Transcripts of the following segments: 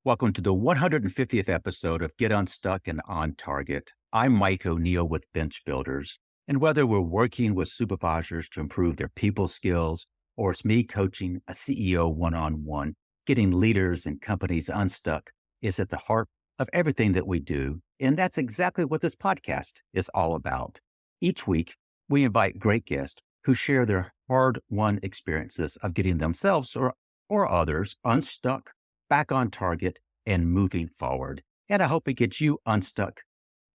Welcome to the 150th episode of Get Unstuck and On Target. I'm Mike O'Neill with Bench Builders. And whether we're working with supervisors to improve their people skills, or it's me coaching a CEO one-on-one, getting leaders and companies unstuck is at the heart of everything that we do. And that's exactly what this podcast is all about. Each week, we invite great guests who share their hard-won experiences of getting themselves or others unstuck, back on target, and moving forward. And I hope it gets you unstuck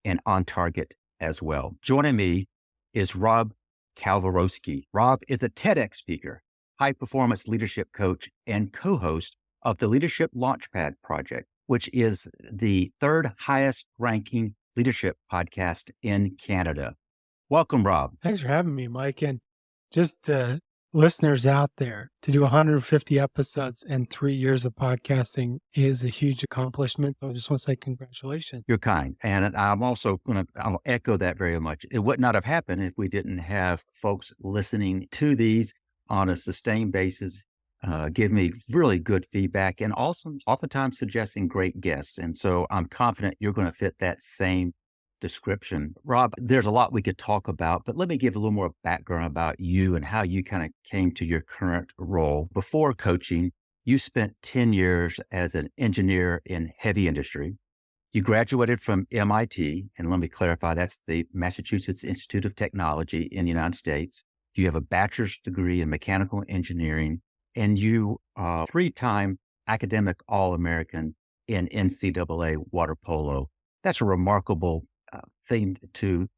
and on target as well. Joining me is Rob Kalwarowsky. Rob is a TEDx speaker, high-performance leadership coach, and co-host of the Leadership Launchpad Project, which is the third highest ranking leadership podcast in Canada. Welcome, Rob. Thanks for having me, Mike. And just listeners out there, to do 150 episodes and 3 years of podcasting is a huge accomplishment. So I just want to say congratulations. You're kind. And I'm also I'll echo that very much. It would not have happened if we didn't have folks listening to these on a sustained basis, give me really good feedback, and also oftentimes suggesting great guests. And so I'm confident you're going to fit that same description. Rob, there's a lot we could talk about, but let me give a little more background about you and how you kind of came to your current role. Before coaching, you spent 10 years as an engineer in heavy industry. You graduated from MIT, and let me clarify, that's the Massachusetts Institute of Technology in the United States. You have a bachelor's degree in mechanical engineering, and you are a 3-time academic All-American in NCAA water polo. That's a remarkable thing to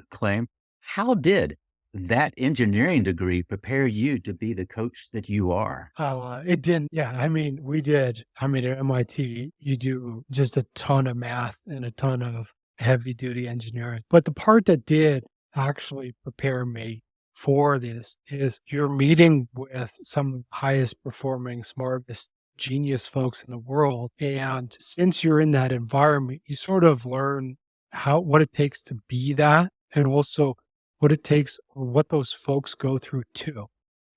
claim. How did that engineering degree prepare you to be the coach that you are? It didn't. Yeah, we did. At MIT, you do just a ton of math and a ton of heavy duty engineering. But the part that did actually prepare me for this is you're meeting with some of the highest performing, smartest, genius folks in the world. And since you're in that environment, you sort of learn what it takes to be that, and also what it takes or what those folks go through too.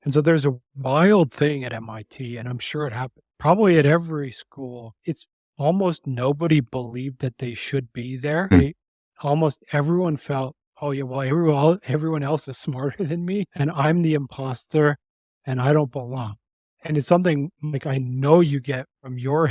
And so there's a wild thing at MIT, and I'm sure it happened probably at every school. It's almost nobody believed that they should be there. Almost everyone felt, oh yeah, well, everyone else is smarter than me, and I'm the imposter, and I don't belong. And it's something like I know you get from your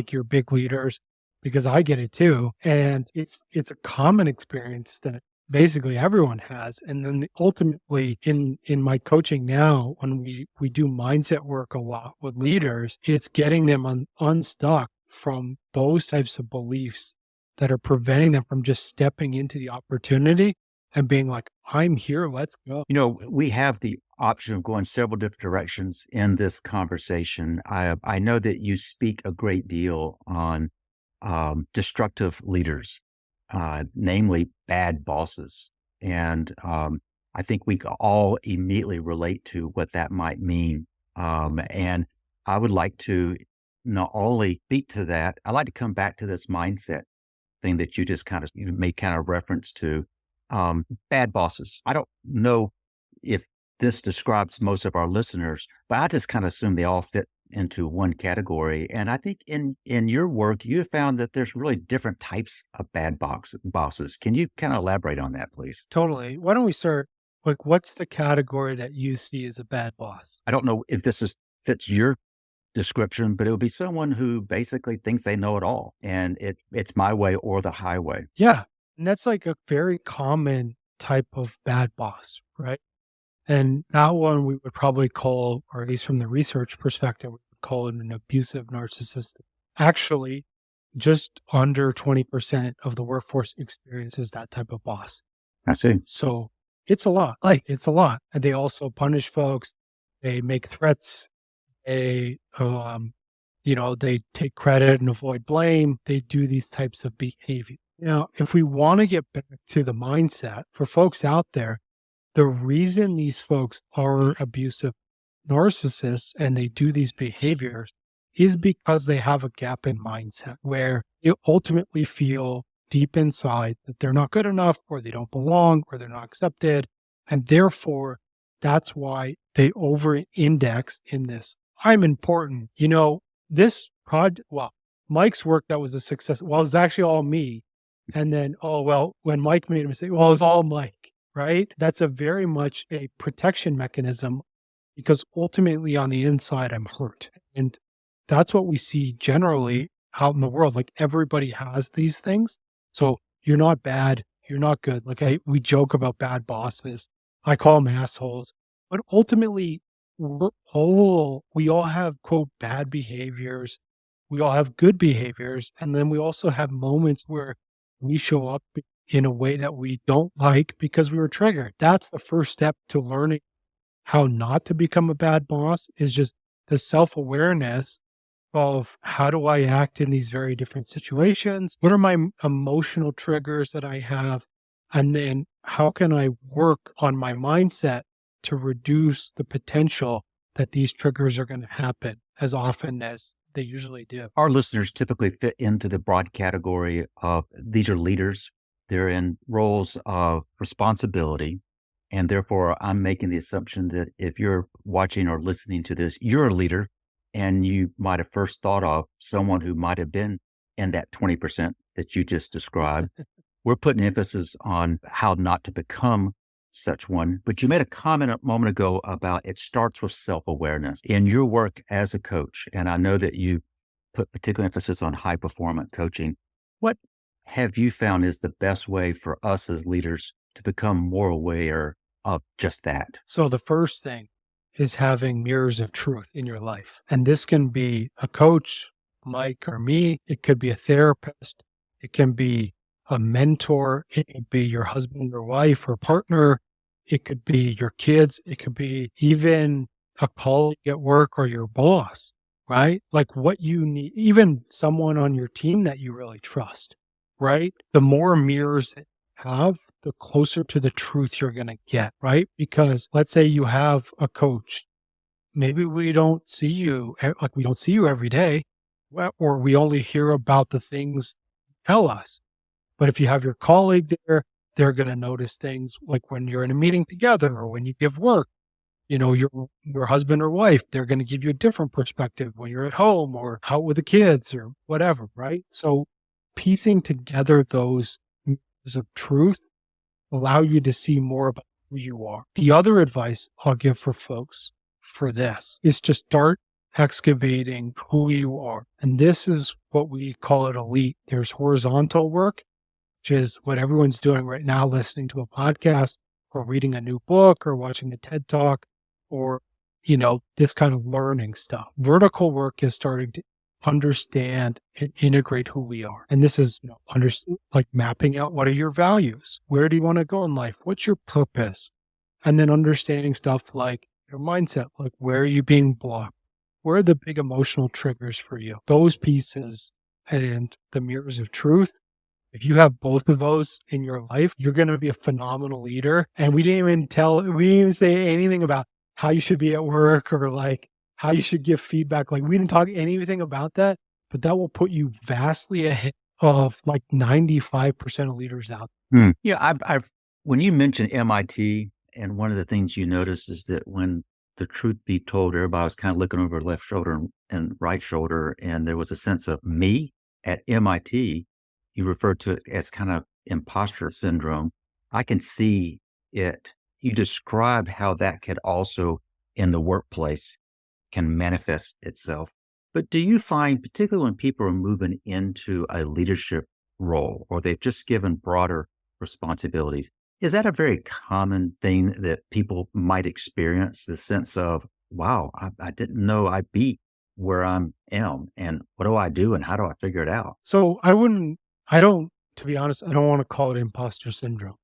your big leaders, because I get it too. And it's a common experience that basically everyone has. And then ultimately in my coaching now, when we do mindset work a lot with leaders, it's getting them unstuck from those types of beliefs that are preventing them from just stepping into the opportunity and being like, I'm here, let's go. You know, we have the option of going several different directions in this conversation. I know that you speak a great deal on destructive leaders, namely bad bosses. And I think we all immediately relate to what that might mean. And I would like to not only speak to that, I'd like to come back to this mindset thing that you just you made kind of reference to. Bad bosses. I don't know if this describes most of our listeners, but I just kind of assume they all fit into one category. And I think in your work, you have found that there's really different types of bad bosses. Can you kind of elaborate on that, please? Totally. Why don't we start, what's the category that you see as a bad boss? I don't know if fits your description, but it would be someone who basically thinks they know it all, and it's my way or the highway. Yeah. And that's like a very common type of bad boss, right? And that one we would probably call, or at least from the research perspective, we would call it an abusive narcissist. Actually, just under 20% of the workforce experiences that type of boss. I see. So it's a lot. It's a lot. And they also punish folks. They make threats. They, they take credit and avoid blame. They do these types of behavior. Now, if we want to get back to the mindset for folks out there, the reason these folks are abusive narcissists and they do these behaviors is because they have a gap in mindset where you ultimately feel deep inside that they're not good enough, or they don't belong, or they're not accepted. And therefore, that's why they over index in this. I'm important. This project, Mike's work that was a success. Well, it's actually all me. And then, oh, well, when Mike made a mistake, well, it's all Mike, right? That's a very much a protection mechanism because ultimately on the inside, I'm hurt. And that's what we see generally out in the world. Like everybody has these things. So you're not bad. You're not good. Like we joke about bad bosses. I call them assholes. But ultimately, we all have, quote, bad behaviors. We all have good behaviors. And then we also have moments where we show up in a way that we don't like because we were triggered. That's the first step to learning how not to become a bad boss is just the self-awareness of how do I act in these very different situations? What are my emotional triggers that I have? And then how can I work on my mindset to reduce the potential that these triggers are going to happen as often as they usually do? Our listeners typically fit into the broad category of these are leaders. They're in roles of responsibility. And therefore, I'm making the assumption that if you're watching or listening to this, you're a leader and you might have first thought of someone who might have been in that 20% that you just described. We're putting emphasis on how not to become such one. But you made a comment a moment ago about it starts with self-awareness in your work as a coach. And I know that you put particular emphasis on high performance coaching. What have you found is the best way for us as leaders to become more aware of just that? So the first thing is having mirrors of truth in your life. And this can be a coach, Mike or me. It could be a therapist. It can be a mentor. It could be your husband or wife or partner. It could be your kids. It could be even a colleague at work or your boss, right? Like what you need, even someone on your team that you really trust, right? The more mirrors that you have, the closer to the truth you're going to get, right? Because let's say you have a coach. Maybe we don't see you, like we don't see you every day, or we only hear about the things you tell us. But if you have your colleague there, they're going to notice things like when you're in a meeting together or when you give work, your husband or wife, they're going to give you a different perspective when you're at home or out with the kids or whatever, right? So piecing together those mirrors of truth allow you to see more about who you are. The other advice I'll give for folks for this is to start excavating who you are. And this is what we call it elite. There's horizontal work, which is what everyone's doing right now, listening to a podcast or reading a new book or watching a TED Talk or, this kind of learning stuff. Vertical work is starting to understand and integrate who we are. And this is, like mapping out what are your values? Where do you want to go in life? What's your purpose? And then understanding stuff like your mindset, like where are you being blocked? Where are the big emotional triggers for you? Those pieces and the mirrors of truth. If you have both of those in your life, you're going to be a phenomenal leader. And we didn't even say anything about how you should be at work or like how you should give feedback. Like we didn't talk anything about that, but that will put you vastly ahead of like 95% of leaders out there. Yeah. I've when you mentioned MIT, and one of the things you notice is that when the truth be told, everybody was kind of looking over left shoulder and right shoulder. And there was a sense of me at MIT. You referred to it as kind of imposter syndrome. I can see it. You describe how that could also in the workplace can manifest itself. But do you find, particularly when people are moving into a leadership role or they've just given broader responsibilities, is that a very common thing that people might experience? The sense of, wow, I didn't know I beat where I am. And what do I do? And how do I figure it out? So to be honest, I don't want to call it imposter syndrome.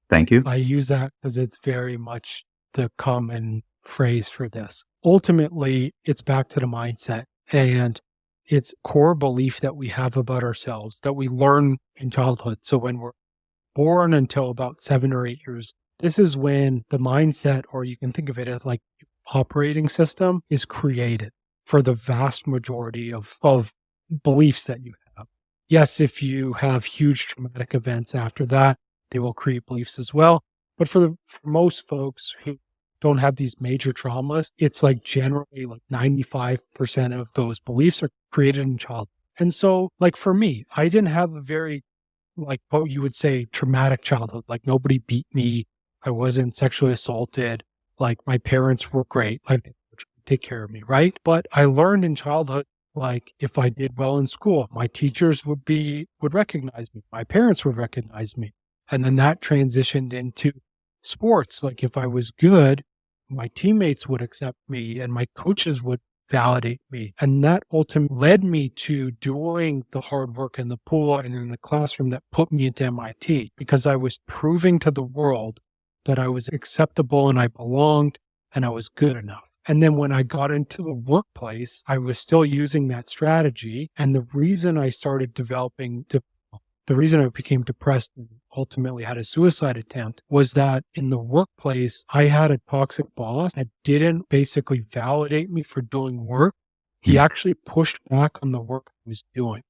Thank you. I use that because it's very much the common phrase for this. Ultimately, it's back to the mindset and it's core belief that we have about ourselves that we learn in childhood. So when we're born until about 7 or 8 years, this is when the mindset, or you can think of it as like operating system, is created for the vast majority of beliefs that you have. Yes, if you have huge traumatic events after that, they will create beliefs as well. But for most folks who don't have these major traumas, it's like generally like 95% of those beliefs are created in childhood. And so, like for me, I didn't have a very, like what you would say, traumatic childhood. Like nobody beat me. I wasn't sexually assaulted. Like my parents were great. Like they would take care of me, right? But I learned in childhood, like if I did well in school, my teachers would recognize me. My parents would recognize me. And then that transitioned into sports. Like if I was good, my teammates would accept me and my coaches would validate me. And that ultimately led me to doing the hard work in the pool and in the classroom that put me into MIT because I was proving to the world that I was acceptable and I belonged and I was good enough. And then when I got into the workplace, I was still using that strategy. And the reason I started the reason I became depressed and ultimately had a suicide attempt was that in the workplace, I had a toxic boss that didn't basically validate me for doing work. He Hmm. actually pushed back on the work I was doing.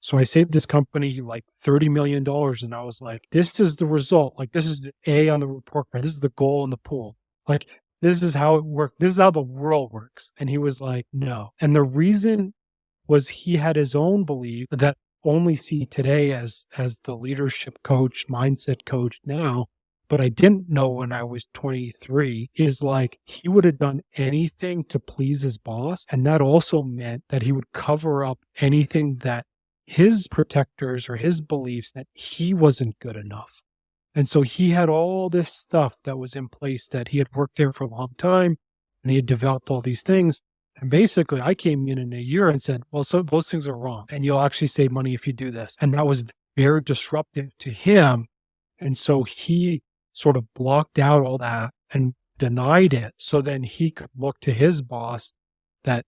So I saved this company like $30 million. And I was like, this is the result. Like, this is the A on the report card. This is the goal in the pool. Like, this is how it works. This is how the world works. And he was like, no. And the reason was he had his own belief that only see today as the leadership coach, mindset coach now, but I didn't know when I was 23 is like he would have done anything to please his boss. And that also meant that he would cover up anything that his protectors or his beliefs that he wasn't good enough. And so he had all this stuff that was in place that he had worked there for a long time and he had developed all these things. And basically, I came in a year and said, well, so those things are wrong. And you'll actually save money if you do this. And that was very disruptive to him. And so he sort of blocked out all that and denied it. So then he could look to his boss that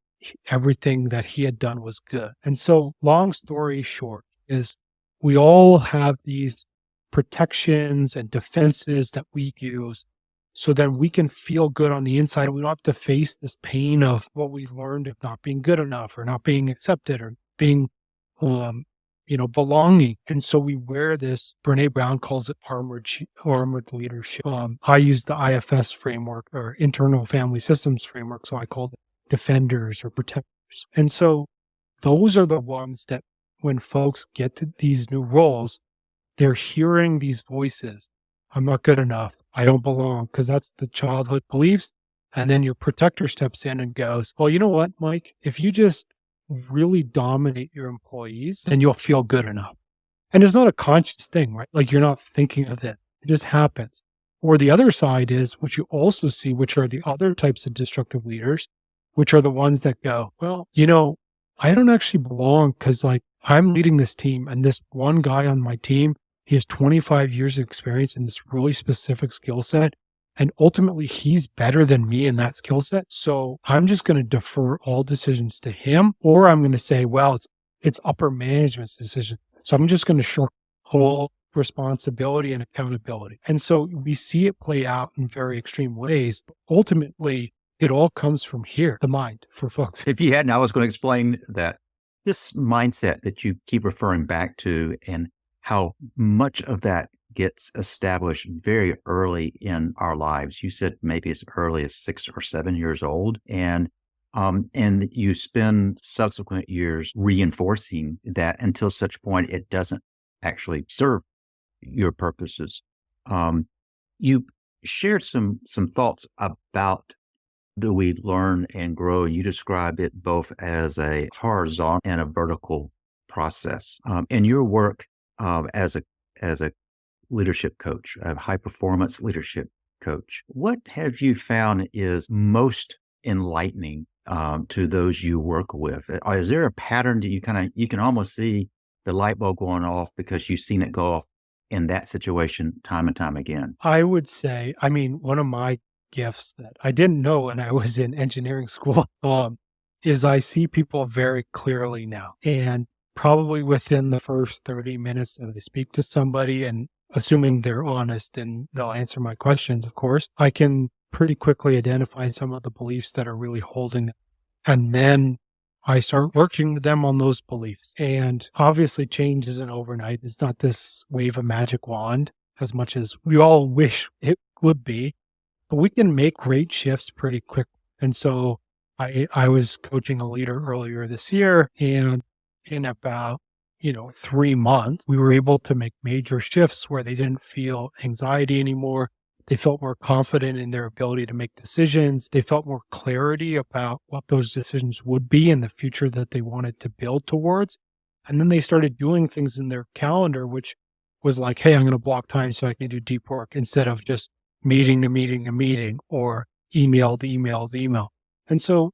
everything that he had done was good. And so, long story short, is we all have these protections and defenses that we use so then we can feel good on the inside. We don't have to face this pain of what we've learned of not being good enough or not being accepted or being, belonging. And so we wear this, Brene Brown calls it armored leadership. I use the IFS framework or internal family systems framework. So I call it defenders or protectors. And so those are the ones that when folks get to these new roles, they're hearing these voices. I'm not good enough. I don't belong, because that's the childhood beliefs. And then your protector steps in and goes, well, you know what, Mike? If you just really dominate your employees, then you'll feel good enough. And it's not a conscious thing, right? Like you're not thinking of it. It just happens. Or the other side is, which you also see, which are the other types of destructive leaders, which are the ones that go, well, I don't actually belong because like I'm leading this team and this one guy on my team, he has 25 years of experience in this really specific skill set. And ultimately, he's better than me in that skill set. So I'm just going to defer all decisions to him, or I'm going to say, well, it's upper management's decision. So I'm just going to shirk whole responsibility and accountability. And so we see it play out in very extreme ways. But ultimately, it all comes from here, the mind for folks. If you hadn't, I was going to explain that this mindset that you keep referring back to and how much of that gets established very early in our lives. You said maybe as early as 6 or 7 years old, and you spend subsequent years reinforcing that until such point it doesn't actually serve your purposes. You shared some thoughts about do we learn and grow? You describe it both as a horizontal and a vertical process. In your work as a leadership coach, a high performance leadership coach, what have you found is most enlightening to those you work with? Is there a pattern that you can almost see the light bulb going off because you've seen it go off in that situation time and time again? I would say, one of my gifts that I didn't know when I was in engineering school is I see people very clearly now. And probably within the first 30 minutes that I speak to somebody, and assuming they're honest and they'll answer my questions, of course, I can pretty quickly identify some of the beliefs that are really holding them. And then I start working with them on those beliefs. And obviously change isn't overnight. It's not this wave of magic wand as much as we all wish it would be, but we can make great shifts pretty quick. And so I was coaching a leader earlier this year, and in about 3 months, we were able to make major shifts where they didn't feel anxiety anymore. They felt more confident in their ability to make decisions. They felt more clarity about what those decisions would be in the future that they wanted to build towards. And then they started doing things in their calendar, which was like, hey, I'm going to block time so I can do deep work instead of just meeting to meeting to meeting or email to email to email. And so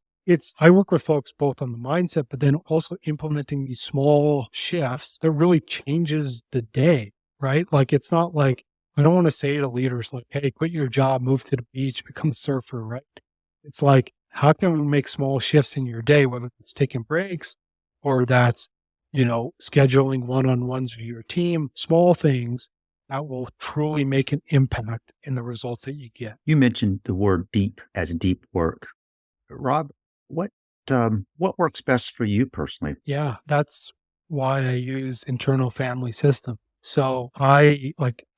I work with folks both on the mindset, but then also implementing these small shifts that really changes the day, right? Like, it's not like, I don't want to say to leaders like, hey, quit your job, move to the beach, become a surfer, right? It's like, how can we make small shifts in your day, whether it's taking breaks or that's, scheduling one-on-ones with your team, small things that will truly make an impact in the results that you get. You mentioned the word deep as deep work. Rob, what what works best for you personally? Yeah, that's why I use internal family system. So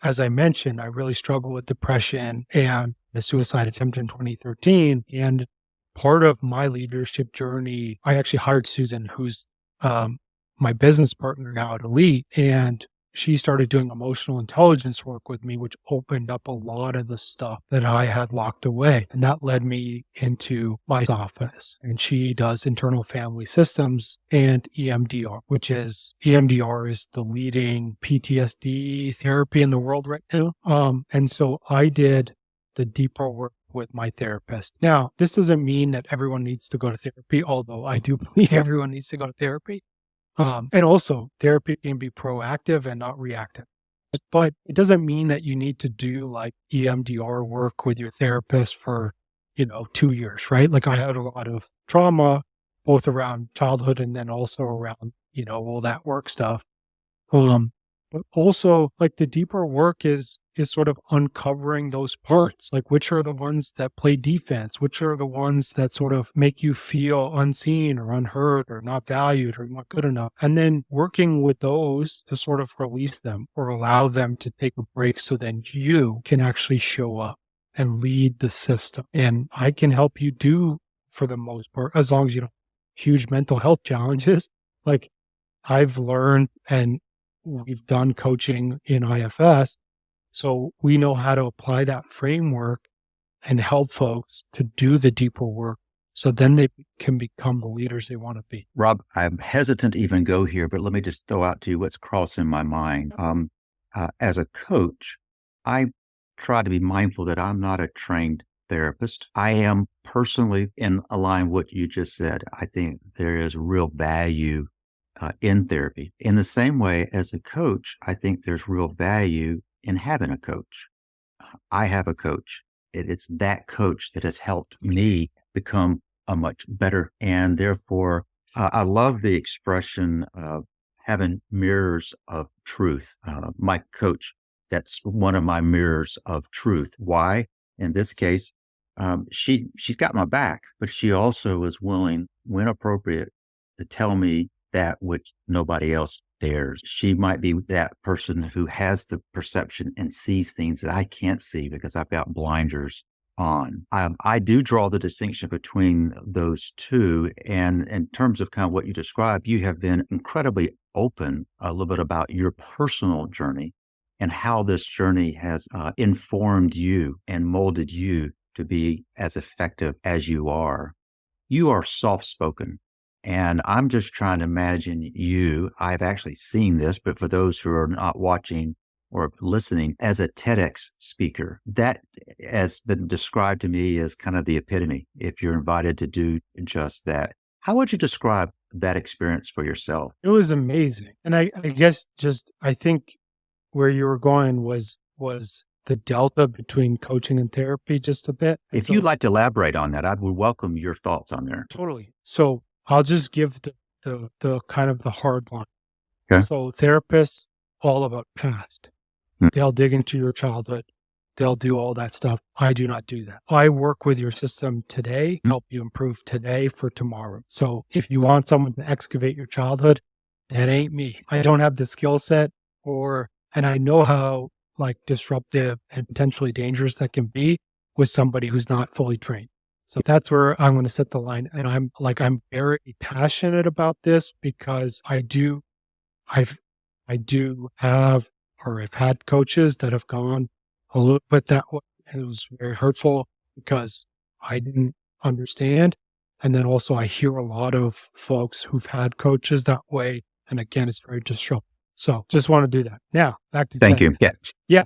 as I mentioned, I really struggle with depression and a suicide attempt in 2013. And part of my leadership journey, I actually hired Susan, who's my business partner now at Elite, and she started doing emotional intelligence work with me, which opened up a lot of the stuff that I had locked away. And that led me into my office. And she does internal family systems and EMDR, EMDR is the leading PTSD therapy in the world right now. And so I did the deeper work with my therapist. Now, this doesn't mean that everyone needs to go to therapy, although I do believe everyone needs to go to therapy. And also, therapy can be proactive and not reactive. But it doesn't mean that you need to do like EMDR work with your therapist for, 2 years, right? Like, I had a lot of trauma, both around childhood and then also around, all that work stuff. But also, like, the deeper work is sort of uncovering those parts, like which are the ones that play defense, which are the ones that sort of make you feel unseen or unheard or not valued or not good enough. And then working with those to sort of release them or allow them to take a break so then you can actually show up and lead the system. And I can help you do, for the most part, as long as you don't have huge mental health challenges. Like, I've learned, and we've done coaching in IFS, so we know how to apply that framework and help folks to do the deeper work so then they can become the leaders they want to be. Rob, I'm hesitant to even go here, but let me just throw out to you what's crossing my mind. As a coach, I try to be mindful that I'm not a trained therapist. I am personally in line with what you just said. I think there is real value in therapy. In the same way, as a coach, I think there's real value in having a coach. I have a coach. It's that coach that has helped me become a much better. And therefore, I love the expression of having mirrors of truth. My coach, that's one of my mirrors of truth. Why? In this case, she's got my back, but she also is willing, when appropriate, to tell me that which nobody else dares. She might be that person who has the perception and sees things that I can't see because I've got blinders on. I do draw the distinction between those two. And in terms of kind of what you described, you have been incredibly open a little bit about your personal journey and how this journey has informed you and molded you to be as effective as you are. You are soft-spoken. And I'm just trying to imagine you. I've actually seen this, but for those who are not watching or listening, as a TEDx speaker, that has been described to me as kind of the epitome if you're invited to do just that. How would you describe that experience for yourself? It was amazing. And I guess I think where you were going was the delta between coaching and therapy just a bit. If you'd like to elaborate on that, I would welcome your thoughts on there. Totally. So I'll just give the kind of the hard line. Okay. So therapists, all about past. They'll dig into your childhood. They'll do all that stuff. I do not do that. I work with your system today, help you improve today for tomorrow. So if you want someone to excavate your childhood, that ain't me. I don't have the skill set and I know how like disruptive and potentially dangerous that can be with somebody who's not fully trained. So that's where I'm going to set the line. And I'm very passionate about this because I've, I do have, or I've had coaches that have gone a little bit that way. And it was very hurtful because I didn't understand. And then also I hear a lot of folks who've had coaches that way. And again, it's very disruptive. So just want to do that. Now back to Thank TED. you. Yeah. Yeah.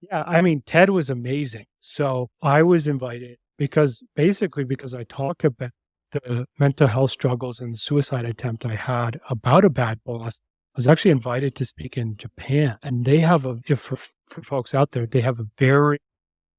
Yeah. I mean, TED was amazing. So I was invited because I talk about the mental health struggles and the suicide attempt I had about a bad boss. I was actually invited to speak in Japan, and they have for folks out there, they have a very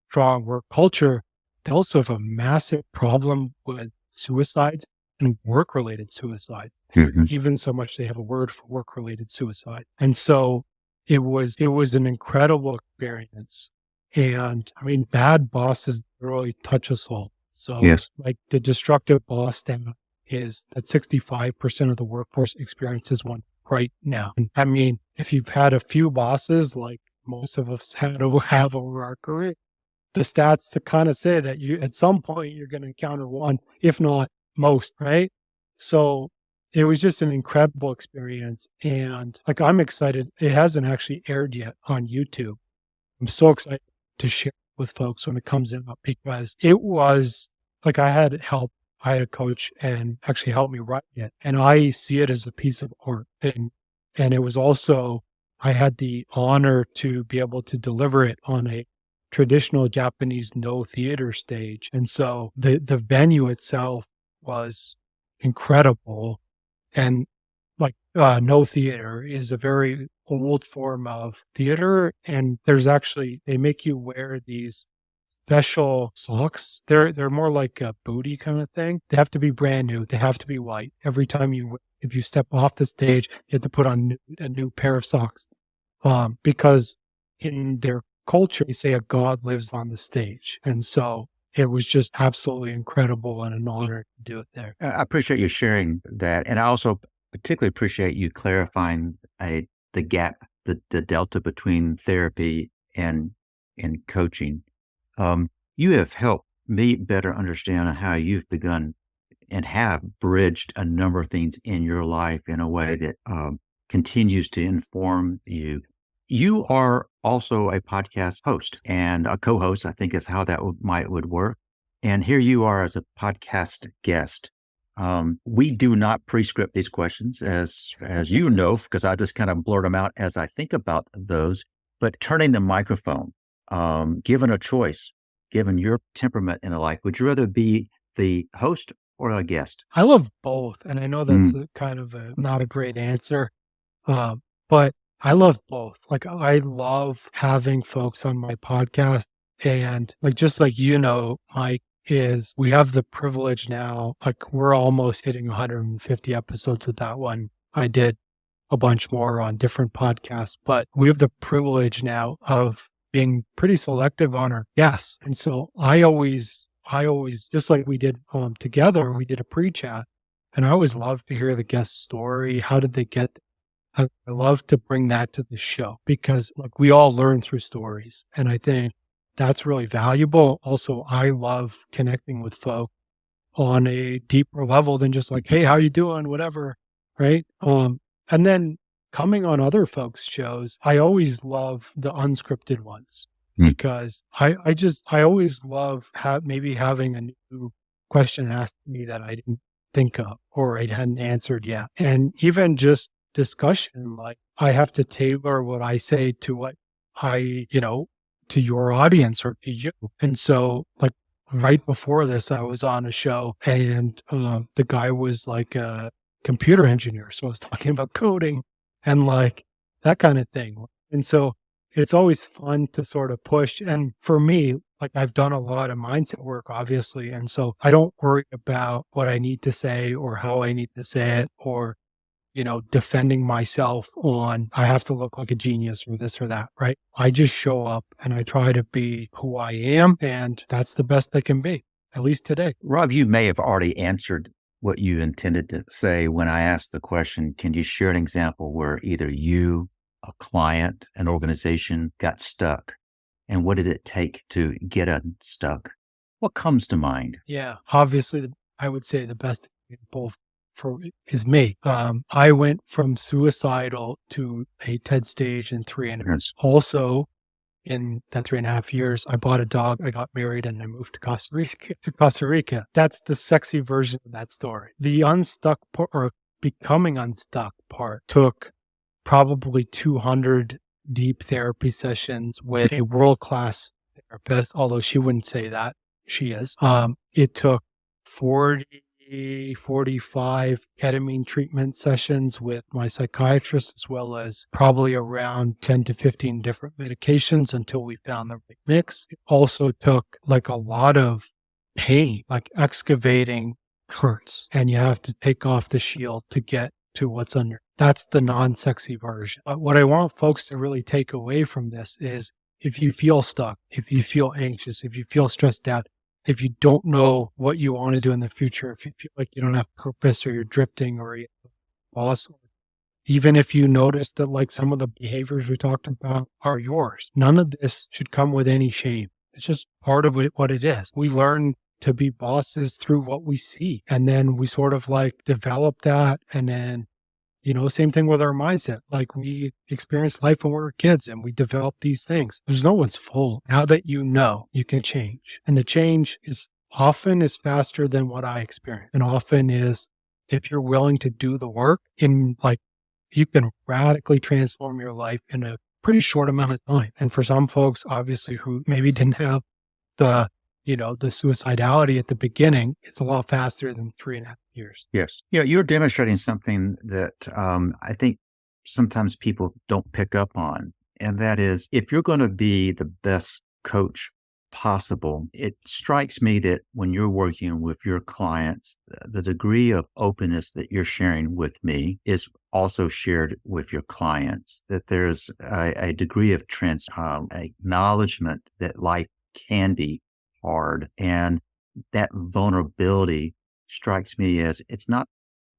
strong work culture. They also have a massive problem with suicides and work-related suicides. Mhm. Even so much they have a word for work-related suicide. And so it was an incredible experience. And I mean, bad bosses really touch us all. So Yes. like the destructive boss stat is that 65% of the workforce experiences one right now. And I mean, if you've had a few bosses, like most of us have over our career, the stats to kind of say that you at some point you're going to encounter one, if not most, right? So it was just an incredible experience. And like I'm excited. It hasn't actually aired yet on YouTube. I'm so excited to share with folks when it comes in because it was like I had help. I had a coach and actually helped me write it. And I see it as a piece of art. And it was also I had the honor to be able to deliver it on a traditional Japanese no theater stage. And so the venue itself was incredible. And like no theater is a very old form of theater. And there's actually they make you wear these special socks. They're more like a booty kind of thing. They have to be brand new. They have to be white. Every time if you step off the stage, you have to put on a new pair of socks. Because in their culture, they say a god lives on the stage. And so it was just absolutely incredible and an honor to do it there. I appreciate you sharing that. And I also particularly appreciate you clarifying the gap, the delta between therapy and coaching. You have helped me better understand how you've begun and have bridged a number of things in your life in a way that continues to inform you. You are also a podcast host and a co-host, I think is how that would work. And here you are as a podcast guest. We do not pre-script these questions, as you know, because I just kind of blurt them out as I think about those. But turning the microphone, given a choice, given your temperament in a life, would you rather be the host or a guest? I love both. And I know that's Mm. a kind of not a great answer, but I love both. Like I love having folks on my podcast and like, just like, Mike, is we have the privilege now, like we're almost hitting 150 episodes with that one. I did a bunch more on different podcasts, but we have the privilege now of being pretty selective on our guests. And so I always, just like we did together, we did a pre-chat, and I always love to hear the guest story. How did they get I love to bring that to the show because like we all learn through stories. And I think that's really valuable. Also, I love connecting with folks on a deeper level than just like, hey, how you doing? Whatever. Right. And then coming on other folks' shows, I always love the unscripted ones Mm. because I always love maybe having a new question asked me that I didn't think of or I hadn't answered yet. And even just discussion, like I have to tailor what I say to what to your audience or to you. And so like right before this, I was on a show and the guy was like a computer engineer. So I was talking about coding and like that kind of thing. And so it's always fun to sort of push. And for me, like I've done a lot of mindset work, obviously. And so I don't worry about what I need to say or how I need to say it or, defending myself on I have to look like a genius or this or that, right? I just show up and I try to be who I am. And that's the best I can be, at least today. Rob, you may have already answered what you intended to say when I asked the question. Can you share an example where either you, a client, an organization got stuck? And what did it take to get unstuck? What comes to mind? Yeah. Obviously, I would say the best example for is me. I went from suicidal to a TED stage in 3.5. Yes. Also, in that 3.5 years, I bought a dog, I got married, and I moved to Costa Rica. That's the sexy version of that story. The unstuck part, or becoming unstuck part, took probably 200 deep therapy sessions with a world-class therapist, although she wouldn't say that. She is. It took 45 ketamine treatment sessions with my psychiatrist, as well as probably around 10 to 15 different medications until we found the right mix. It also took like a lot of pain, like excavating hurts, and you have to take off the shield to get to what's under. That's the non-sexy version. But what I want folks to really take away from this is, if you feel stuck, if you feel anxious, if you feel stressed out, if you don't know what you want to do in the future, if you feel like you don't have purpose, or you're drifting, or you're lost, even if you notice that like some of the behaviors we talked about are yours, none of this should come with any shame. It's just part of what it is. We learn to be bosses through what we see, and then we sort of like develop that, and then same thing with our mindset. Like, we experienced life when we were kids and we develop these things. There's no one's full. Now that you can change. And the change is faster than what I experienced. And often is, if you're willing to do the work, you can radically transform your life in a pretty short amount of time. And for some folks, obviously, who maybe didn't have the suicidality at the beginning, it's a lot faster than 3.5 years. Yes. You're demonstrating something that I think sometimes people don't pick up on. And that is, if you're going to be the best coach possible, it strikes me that when you're working with your clients, the degree of openness that you're sharing with me is also shared with your clients, that there's a degree of acknowledgement that life can be hard. And that vulnerability strikes me as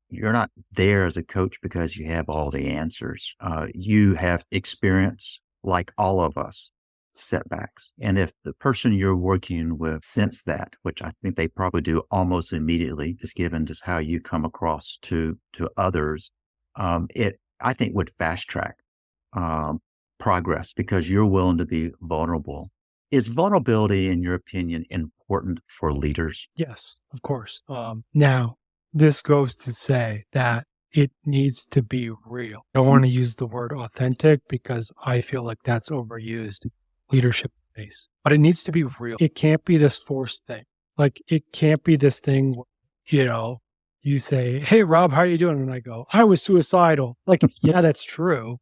you're not there as a coach because you have all the answers. You have experience, like all of us, setbacks. And if the person you're working with sense that, which I think they probably do almost immediately, just given just how you come across to others, it, I think, would fast track progress, because you're willing to be vulnerable. Is vulnerability, in your opinion, important for leaders? Yes, of course. Now, this goes to say that it needs to be real. I don't want to use the word authentic because I feel like that's overused leadership space, but it needs to be real. It can't be this forced thing. Like, it can't be this thing, you say, "Hey, Rob, how are you doing?" And I go, "I was suicidal." Like, yeah, that's true.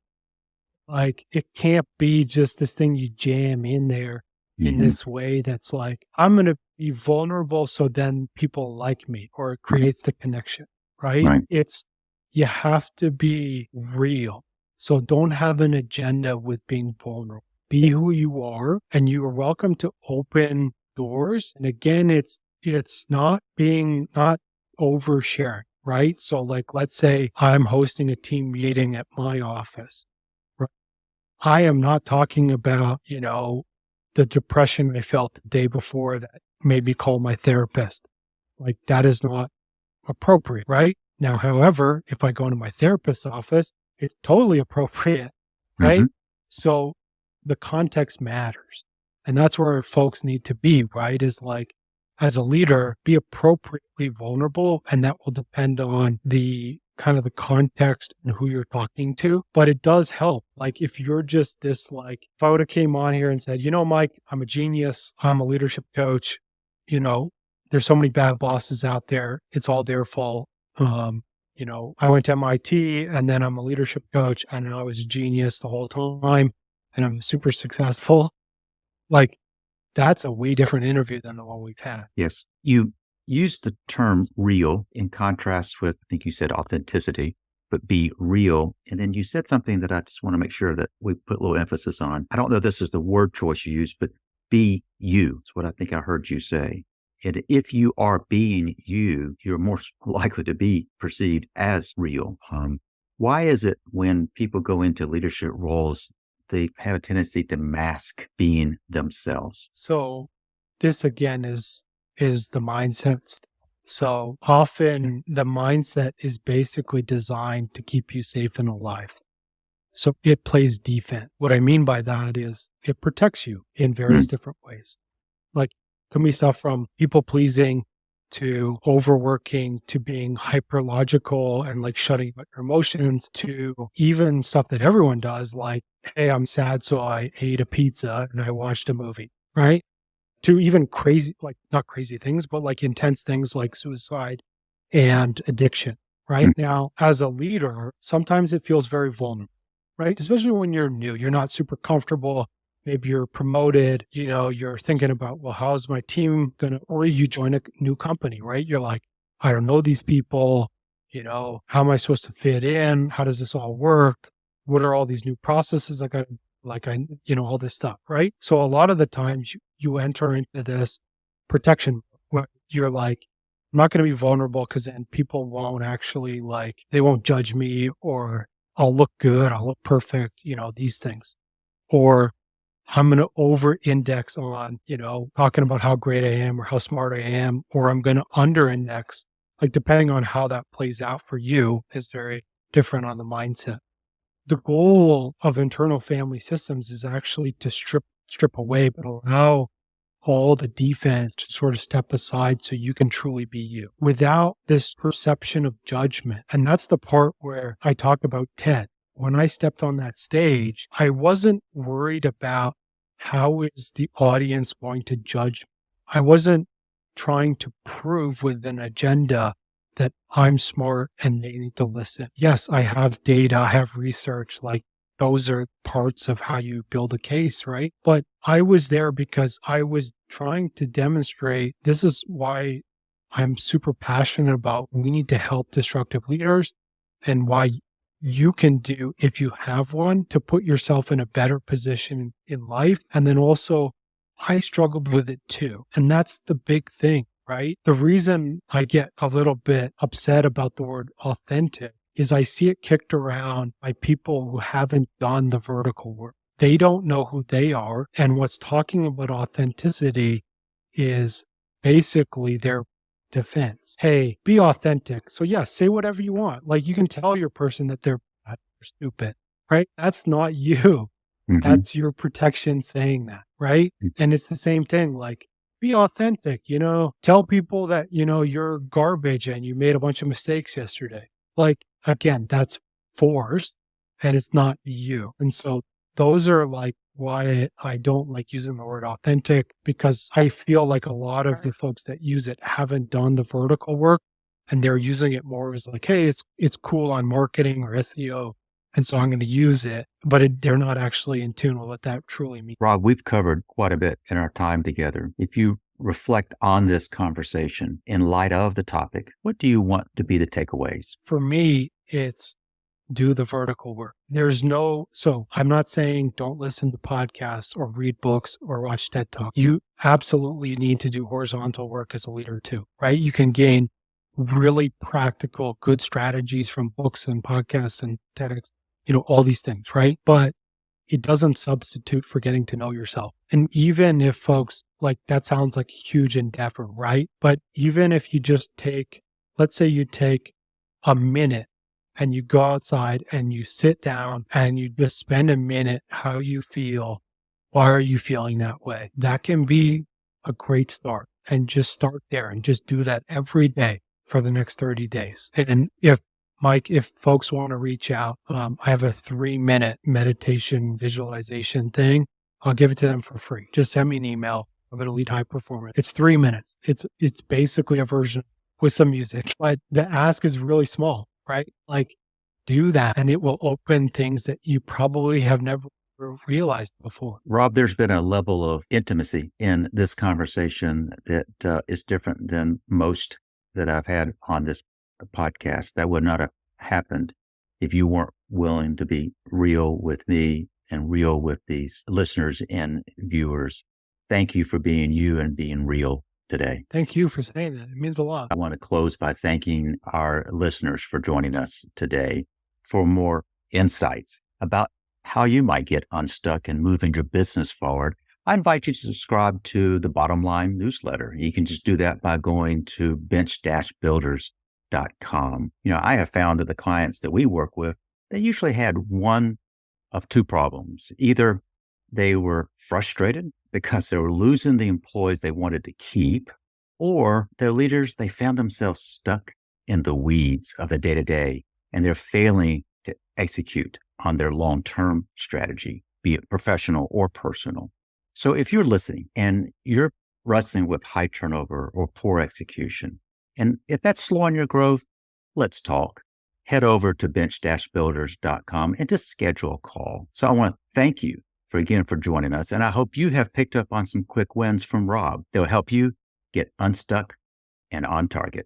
Like, it can't be just this thing you jam in there in this way that's like, I'm going to be vulnerable so then people like me, or it creates the connection, right? Right. You have to be real. So don't have an agenda with being vulnerable. Be who you are, and you are welcome to open doors. And again, it's not oversharing, right? So like, let's say I'm hosting a team meeting at my office. Right? I am not talking about, the depression I felt the day before that made me call my therapist. Like, that is not appropriate, right? Now, however, if I go into my therapist's office, it's totally appropriate, right? So the context matters. And that's where folks need to be, right? Is like, as a leader, be appropriately vulnerable, and that will depend on the kind of the context and who you're talking to. But it does help. Like, if you're just this, like, if I would have came on here and said, Mike, I'm a genius, I'm a leadership coach, there's so many bad bosses out there, it's all their fault. I went to MIT, and then I'm a leadership coach, and I was a genius the whole time, and I'm super successful. Like, that's a way different interview than the one we've had. Yes. You used the term real in contrast with, I think you said authenticity, but be real. And then you said something that I just want to make sure that we put a little emphasis on. I don't know if this is the word choice you used, but be you. It's what I think I heard you say. And if you are being you, you're more likely to be perceived as real. Why is it when people go into leadership roles, they have a tendency to mask being themselves? So this, again, is is the mindset. So often the mindset is basically designed to keep you safe and alive. So it plays defense. What I mean by that is it protects you in various different ways. Like, can be stuff from people pleasing to overworking to being hyper logical and like shutting out your emotions to even stuff that everyone does, like, hey, I'm sad, so I ate a pizza and I watched a movie, right? To even crazy, like not crazy things, but like intense things like suicide and addiction, right? Now, as a leader, sometimes it feels very vulnerable, right? Especially when you're new, you're not super comfortable. Maybe you're promoted, you're thinking about, well, how's my team going to, or you join a new company, right? You're like, I don't know these people, how am I supposed to fit in? How does this all work? What are all these new processes all this stuff, right? So a lot of the times you enter into this protection where you're like, I'm not going to be vulnerable because then people won't actually they won't judge me, or I'll look good, I'll look perfect, these things. Or I'm going to over index on, talking about how great I am or how smart I am, or I'm going to under index, depending on how that plays out for you is very different on the mindset. The goal of internal family systems is actually to strip away, but allow all the defense to sort of step aside so you can truly be you without this perception of judgment. And that's the part where I talk about TED. When I stepped on that stage, I wasn't worried about how is the audience going to judge. I wasn't trying to prove with an agenda that I'm smart and they need to listen. Yes, I have data, I have research, those are parts of how you build a case, right? But I was there because I was trying to demonstrate this is why I'm super passionate about we need to help destructive leaders and why you can do, if you have one, to put yourself in a better position in life. And then also, I struggled with it too. And that's the big thing, right? The reason I get a little bit upset about the word authentic is I see it kicked around by people who haven't done the vertical work. They don't know who they are. And what's talking about authenticity is basically their defense. Hey, be authentic. So yeah, say whatever you want. You can tell your person that they're bad or stupid, right? That's not you. That's your protection saying that, right? And it's the same thing. Be authentic, tell people that, you're garbage and you made a bunch of mistakes yesterday. Again, that's forced and it's not you. And so those are why I don't like using the word authentic, because I feel like a lot of the folks that use it haven't done the vertical work and they're using it more as hey, it's cool on marketing or SEO. And so I'm going to use it, but they're not actually in tune with what that truly means. Rob, we've covered quite a bit in our time together. If you reflect on this conversation in light of the topic, what do you want to be the takeaways? For me, it's do the vertical work. So I'm not saying don't listen to podcasts or read books or watch TED Talk. You absolutely need to do horizontal work as a leader too, right? You can gain really practical, good strategies from books and podcasts and TEDx, all these things, right? But it doesn't substitute for getting to know yourself. And even if folks that sounds like a huge endeavor, right? But even if you just let's say you take a minute and you go outside and you sit down and you just spend a minute, how you feel, why are you feeling that way? That can be a great start. And just start there and just do that every day for the next 30 days. And if folks want to reach out, I have a 3-minute meditation visualization thing. I'll give it to them for free. Just send me an email of Elite High Performance. It's 3 minutes. It's basically a version with some music, but the ask is really small, right? Do that and it will open things that you probably have never realized before. Rob, there's been a level of intimacy in this conversation that is different than most that I've had on this podcast. That would not have happened if you weren't willing to be real with me and real with these listeners and viewers. Thank you for being you and being real today. Thank you for saying that. It means a lot. I want to close by thanking our listeners for joining us today. For more insights about how you might get unstuck and moving your business forward, I invite you to subscribe to the Bottom Line newsletter. You can just do that by going to bench-builders.com. I have found that the clients that we work with, they usually had one of two problems. Either they were frustrated because they were losing the employees they wanted to keep, or their leaders, they found themselves stuck in the weeds of the day-to-day, and they're failing to execute on their long-term strategy, be it professional or personal. So if you're listening and you're wrestling with high turnover or poor execution, and if that's slowing your growth, let's talk. Head over to bench-builders.com and just schedule a call. So I want to thank you for joining us. And I hope you have picked up on some quick wins from Rob that will help you get unstuck and on target.